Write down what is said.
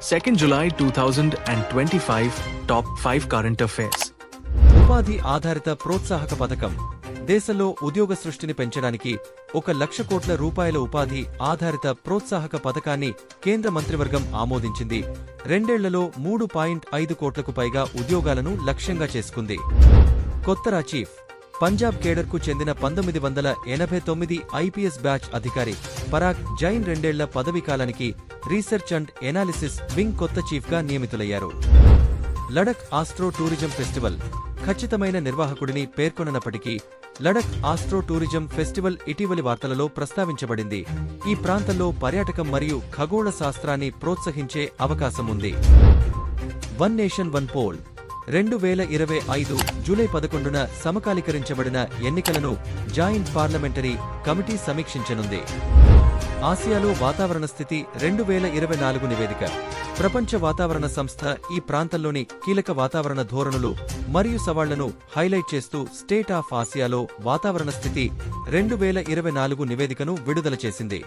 2nd July 2025 Top 5 Current Affairs. ఉపాధి ఆధారిత ప్రోత్సాహక పథకం దేశంలో ఉద్యోగ సృష్టిని పెంచడానికి 1,00,000 కోట్ల రూపాయల ఉపాధి ఆధారిత ప్రోత్సాహక పథకాన్ని కేంద్ర మంత్రివర్గం ఆమోదించింది. రెండేళ్లలో 3.5 కోట్లకు పైగా ఉద్యోగాలను లక్ష్యంగా చేసుకుంది. కొత్త చీఫ్ పంజాబ్ కేడర్కు చెందిన 1989 ఐపీఎస్ బ్యాచ్ అధికారి పరాగ్ జైన్ రెండేళ్ల పదవీకాలానికి రీసెర్చ్ అండ్ ఎనాలిసిస్ వింగ్ కొత్త చీఫ్గా నియమితులయ్యారు. లడఖ్ ఆస్ట్రో టూరిజం ఫెస్టివల్ ఖచ్చితమైన నిర్వాహకుడిని పేర్కొననప్పటికీ లడఖ్ ఆస్ట్రో టూరిజం ఫెస్టివల్ ఇటీవలి వార్తలలో ప్రస్తావించబడింది. ఈ ప్రాంతంలో పర్యాటకం మరియు ఖగోళ శాస్త్రాన్ని ప్రోత్సహించే అవకాశం ఉంది. వన్ నేషన్ వన్ పోల్ 2025 జూలై 11న సమకాలీకరించబడిన ఎన్నికలను జాయింట్ పార్లమెంటరీ కమిటీ సమీక్షించనుంది. ఆసియాలో వాతావరణ స్థితి 2024 నివేదిక ప్రపంచ వాతావరణ సంస్థ ఈ ప్రాంతంలోని కీలక వాతావరణ ధోరణులు మరియు సవాళ్లను హైలైట్ చేస్తూ స్టేట్ ఆఫ్ ఆసియాలో వాతావరణ స్థితి 2024 నివేదికను విడుదల చేసింది.